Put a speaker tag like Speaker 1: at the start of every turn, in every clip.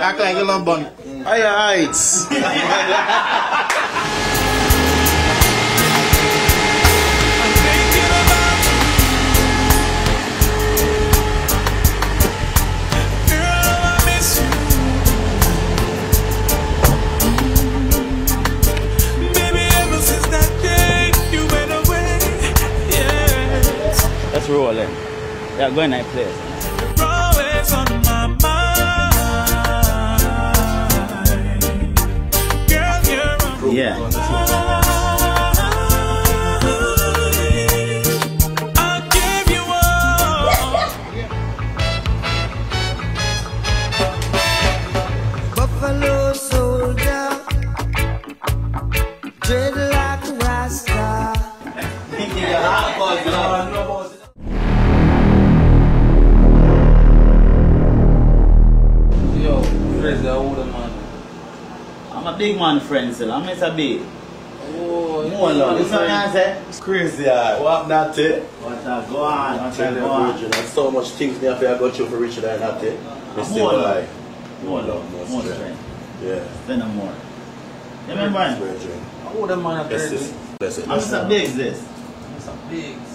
Speaker 1: Act like you love bun. Higher heights.
Speaker 2: Let's roll in. Yeah, go in that place.
Speaker 3: Always on my mind. Girl, you're
Speaker 2: yeah.
Speaker 3: I'll give you all. Buffalo soldier, dreadlock rasta.
Speaker 2: I'm a big man, friend, so I'm a big.
Speaker 1: Oh,
Speaker 2: more love. You know what I'm saying?
Speaker 1: It's crazy, what not it?
Speaker 2: What that go on? What that go on?
Speaker 1: There's so much things me have to go through for Richard and not it.
Speaker 2: More love.
Speaker 1: More love, more strength. Yeah.
Speaker 2: Spend more. You remember?
Speaker 1: I would have man
Speaker 2: I'm Mr. Biggs this.
Speaker 3: Mr. Biggs.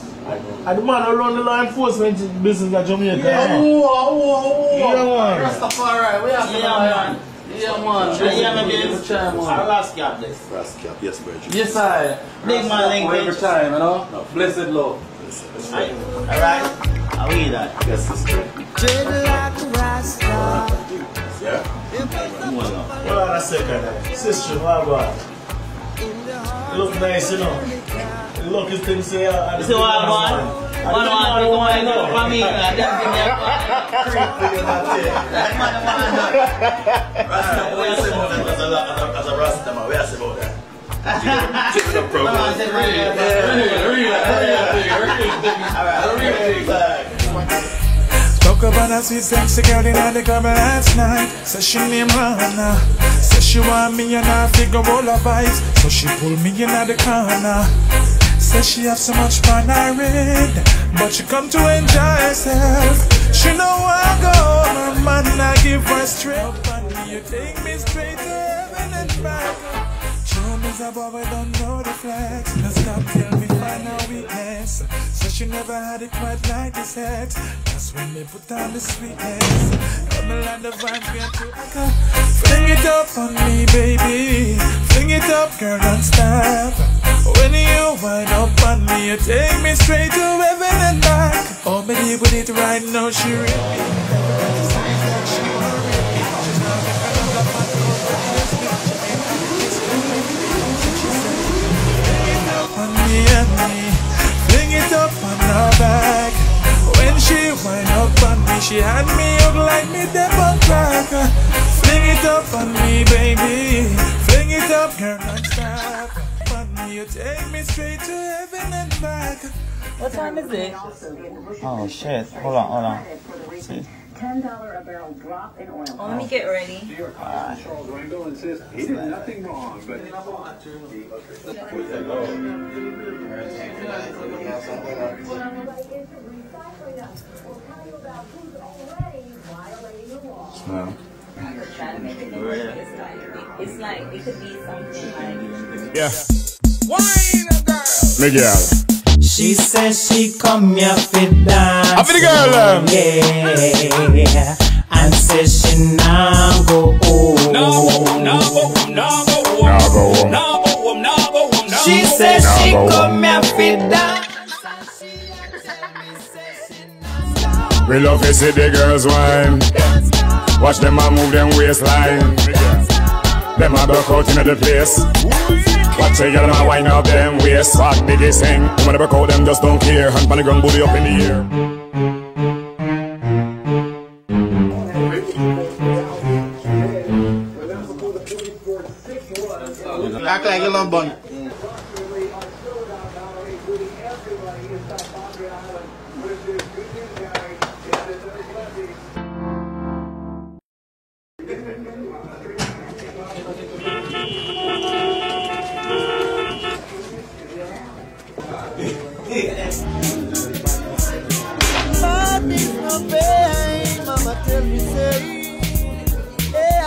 Speaker 1: And the man around the law enforcement business at Jamaica.
Speaker 3: Yeah,
Speaker 1: Yeah, man.
Speaker 3: Rastafari, we have to man. Yeah, man.
Speaker 2: Yeah, man. Our last cap this.
Speaker 1: Last cap, yes, Bridget.
Speaker 3: Yes, I.
Speaker 2: Big man Linkage.
Speaker 3: Every time, you know?
Speaker 1: No.
Speaker 3: Blessed love.
Speaker 2: Alright? How we that?
Speaker 1: Yes, sister. Yeah.
Speaker 2: More love.
Speaker 1: Hold on a second. Sister, what about? You look nice, you know. You look as things say.
Speaker 2: You see what I want? One for me. That
Speaker 1: Rasta, what you say about that? As a Rasta man, what you say about that? Check the program.
Speaker 3: Talk about a sweet sexy girl in the club last night. Says she named Hannah. Says she want me and I figure all her vibes. So she pull me in the corner. Says she have so much fun I read, but she come to enjoy herself. She know I go home, her man I give her straight up on me. You take me straight to heaven and back. Show me the boy, I don't know the flex. No stop till me find her weakness. So she never had it quite like this ex. That's when they put on the sweetness. Come along the vibes get to echo. Fling it up on me, baby. Fling it up, girl, don't stop. When you wind up on me, you take me straight to heaven and back. Oh, baby, with it right now, she really. Fling it up on her back. When she wind up on me, she had me up like me dead on crack. Fling it up on me, baby. Fling it up, girl, don't stop. On me, you take me straight to heaven and back.
Speaker 2: What time is it? Oh shit, hold on. See?
Speaker 4: $10 a barrel drop in oil.
Speaker 5: Oh, let me get ready.
Speaker 6: Charles Rango insists he did nothing wrong, but
Speaker 1: No.
Speaker 5: Trying to make it it's like it could be something like
Speaker 6: yeah.
Speaker 3: Wine, girl.
Speaker 6: Miguel.
Speaker 3: She says she come here fit dance.
Speaker 6: Happy the girl,
Speaker 3: yeah. And says she now go home. She says she come here fit dance.
Speaker 6: We love to see the girls whine. Watch them a move them waistline. Them a broke out into the place. Watch the girl a wind up them waist. What biggest thing? When they broke out them just don't care. Hand on the ground, booty up in the air.
Speaker 1: Act like you love bun.
Speaker 3: Mama tell me say, hey,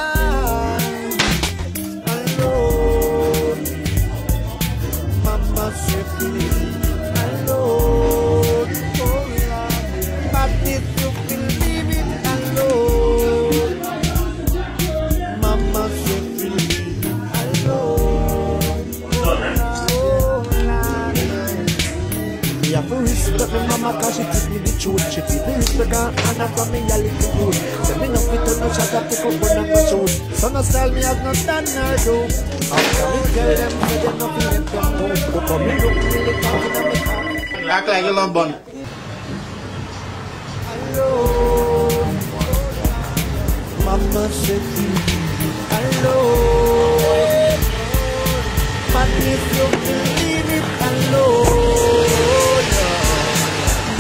Speaker 7: sugar and I'm from me a little good. Say me no fit on no shot up pick up on and go shoot. So no style me have no done nor do. After me tell them say they no feel it from home. Go come me look me the coffee and me come.
Speaker 8: Act like you love bun.
Speaker 7: Alone, Mama said alone, but if you believe it alone,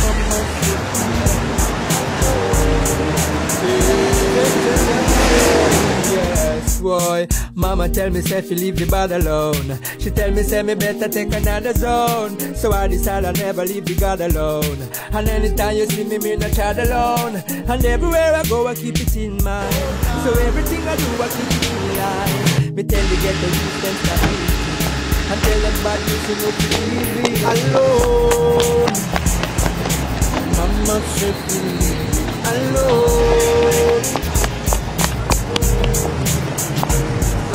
Speaker 7: Mama said yes, boy. Mama tell me say fi leave the bad alone. She tell me say me better take another zone. So I decide I never leave the God alone. And anytime you see me, me not child alone. And everywhere I go, I keep it in mind. So everything I do, I keep it in line. Me tell the ghetto youth them stop me. And tell them bad news you know to leave me alone. Mama said to leave me alone.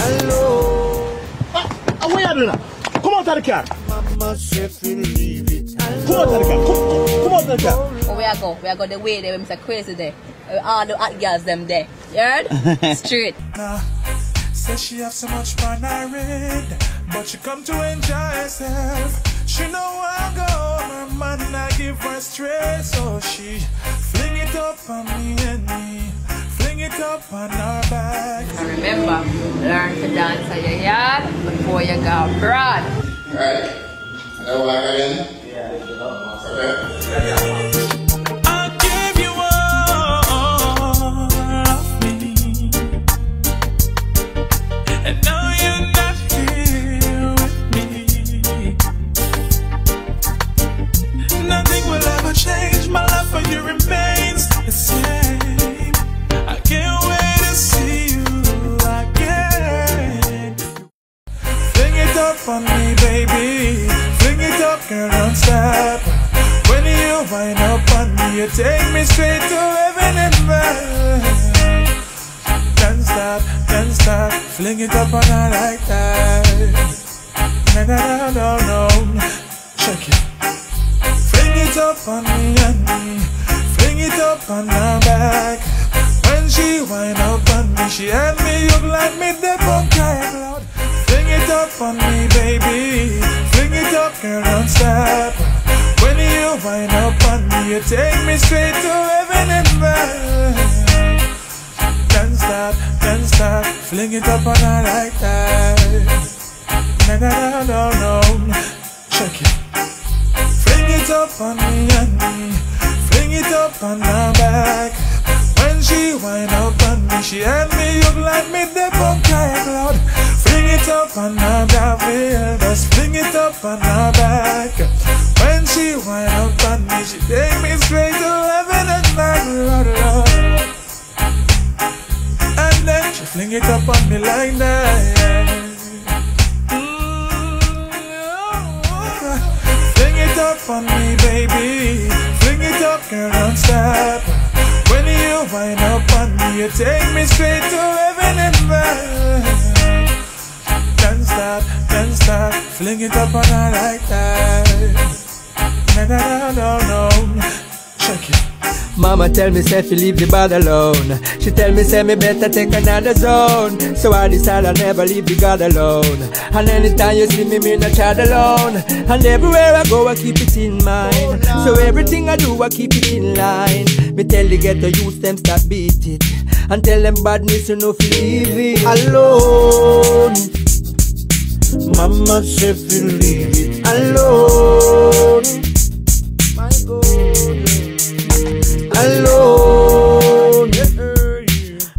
Speaker 7: Alone.
Speaker 8: What are you doing now? Come out of the car.
Speaker 7: Mama said to leave it alone.
Speaker 8: Come out of the car. Come out of the car.
Speaker 5: Oh, we are go the way there, we're crazy there. All the hot girls them there. You heard? Straight.
Speaker 3: Says she have so much fun I read, but she come to enjoy herself. She know I go, her man I give her stress, so she fling it up on me and me, fling it up on her back.
Speaker 5: And remember, learn to dance at your yard before you go abroad.
Speaker 8: Alright. Hello, again?
Speaker 1: Yeah,
Speaker 8: okay.
Speaker 3: I'll give you all of me, and now you're not here with me. Nothing will ever change, my love for you remains the same. I can't wait to see you again. Fling it up on me, baby. Fling it up, girl, don't stop. When you wind up on me, you take me straight to heaven and back. Don't stop, don't stop. Fling it up on her like that. No. Check it. Fling it up on me and me. Fling it up on her back. When she wind up on me, she had me up like me the punk cloud. Fling it up on me, baby. Fling it up, girl, don't stop. When you wind up on me, you take me straight to heaven and back. Don't stop, fling it up on her like that. No. Check it. Fling it up on me and me. Fling it up on her back. When she wind up on me, she had me up like me the punk cloud. Fling it up on her back, just fling it up on her back. When she wind up on me, she take me straight to heaven and back. And then she fling it up on me like that. Fling it up on me, baby. Fling it up, girl, don't stop. When you wind up on me, you take me straight to heaven and back. Don't stop, fling it up on her like that. No. Check it. Mama tell me say fi leave the bad alone. She tell me say me better take another zone. So I decide I'll never leave the God alone. And anytime you see me, me not child alone. And everywhere I go, I keep it in mind. So everything I do, I keep it in line. Me tell the ghetto youth them stop beat it, and tell them badness you know fi leave it alone. Mama said fi leave it alone. My God. Alone,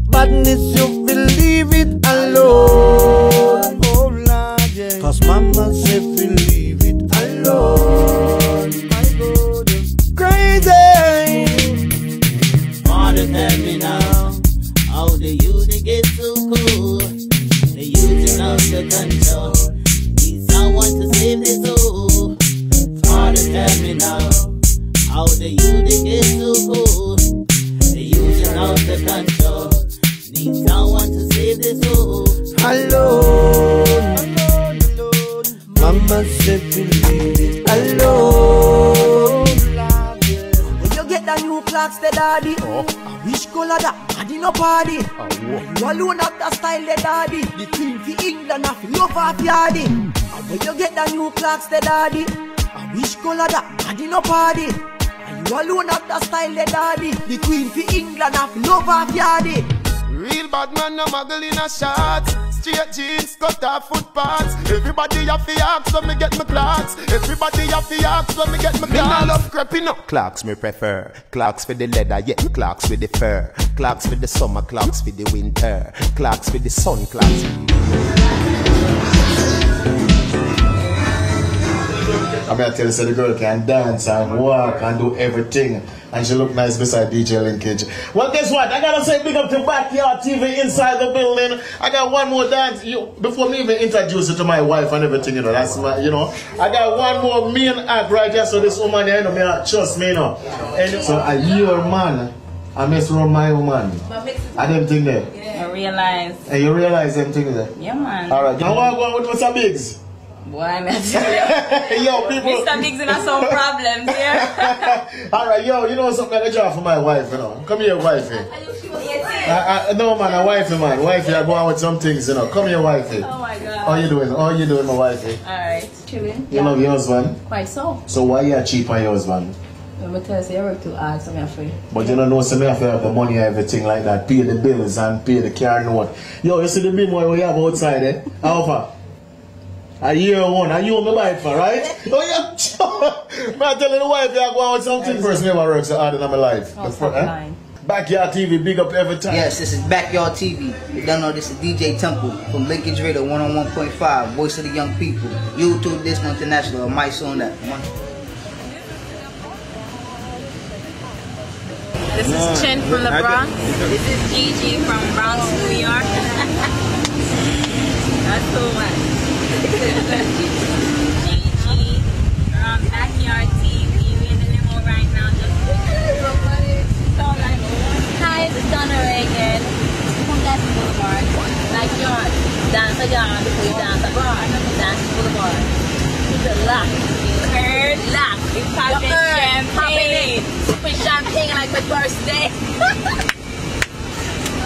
Speaker 3: badness you believe it alone. Oh Lord, yeah. Cause Mama said we leave it alone. My God, crazy.
Speaker 9: Wanna tell me now how the youth get so cool? The youth is out of control. Need someone to save their soul. Wanna tell me now how the youth get so cool? The youth is out of control. Need someone to save their soul.
Speaker 7: Alone. Mama said we leave it alone.
Speaker 10: When you get that new clock, steady,
Speaker 7: daddy. Which color that? Daddy no party. You alone have the style, the daddy. The queen for England, have love off yardy. And when you get the new clocks, the daddy. Which color that? Daddy no party. You alone have the style, the daddy. The queen for England, have love off yardy.
Speaker 10: Real bad man, no muggle in a shorts. Straight jeans, cut off footpaths. Everybody have the axe when me get my clocks. Everybody have the axe when me get my clocks. Me not love creeping up. Clocks me prefer. Clocks for the leather, yeah. Clocks with the fur. Clocks for the summer, clocks for the winter. Clocks for the sun, clocks.
Speaker 1: I'm gonna tell you, so the girl can dance and walk and do everything, and she look nice beside DJ Linkage. Well, guess what? I gotta say big up to Backyard TV inside the building. I got one more dance. Before me even introduce you to my wife and everything, you know, that's my, you know. I got one more main act right here, so this woman, you know, me trust me, you know. And so a year man, I mess around my woman. I didn't think that.
Speaker 5: I realize.
Speaker 1: And you realize them things there?
Speaker 5: Yeah, man.
Speaker 1: Alright, now what going with Mr. Biggs?
Speaker 5: Boy, I'm not sure.
Speaker 1: Yo, people.
Speaker 5: Mr. Biggs and some problems here.
Speaker 1: Alright, yo, you know something I draw for my wife, you know. Come here, wifey. No, man, a wifey, man. Wifey, I go on with some things, you know. Come here, wifey.
Speaker 5: Oh, my God.
Speaker 1: How you doing? How you doing, my wifey?
Speaker 5: Alright. Chilling.
Speaker 1: You love your husband?
Speaker 5: Quite so.
Speaker 1: So why you cheap on your husband?
Speaker 5: I'm tell you, I work too hard, so I'm afraid.
Speaker 1: But you don't know, so me have to have the money and everything like that. Pay the bills and pay the car note. Yo, you see the big boy we have outside, eh? How far? A year one, and you want me buy it for, right? Oh, yeah. I'm telling the wife, I go out with something first, never works so hard in my life. Backyard TV, big up every time.
Speaker 11: Yes, this is Backyard TV. You don't know this is DJ Temple from Linkage Radio 101.5, Voice of the Young People. YouTube Disco International, or my song that.
Speaker 5: This is Chen from the Bronx. This is Gigi from Bronx, New York. That's so much. Gigi from Backyard TV. We're in the limo right now. Hi, this is DonnaRay again. From Dance Boulevard. Backyard. Dance again before you dance abroad. Dance Boulevard. It's a lock. Heard lock. It's popping champagne. Popping champagne like my birthday.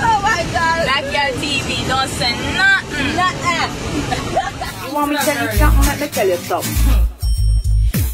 Speaker 5: Oh my God. Backyard TV. Don't say nothing. Nothing.
Speaker 7: You want me to tell you something? Let me tell you something.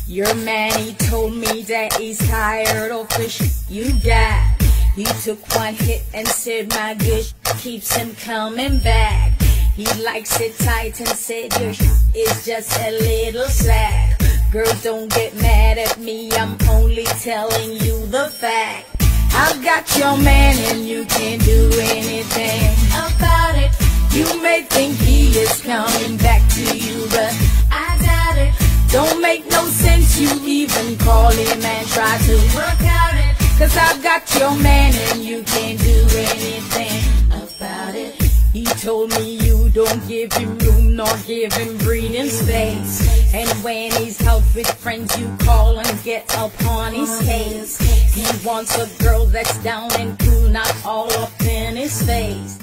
Speaker 5: Your man, he told me that he's tired of the shit you got. He took one hit and said my good keeps him coming back. He likes it tight and said your shit is just a little slack. Girls, don't get mad at me, I'm only telling you the fact. I've got your man and you can't do anything about it. You may think he is coming back to you, but I doubt it. Don't make no sense you even call him and try to work out it. Cause I've got your man and you can't do anything about it. He told me you don't give him room nor give him breathing space. And when he's out with friends you call and get up on his case. He wants a girl that's down and cool, not all up in his face.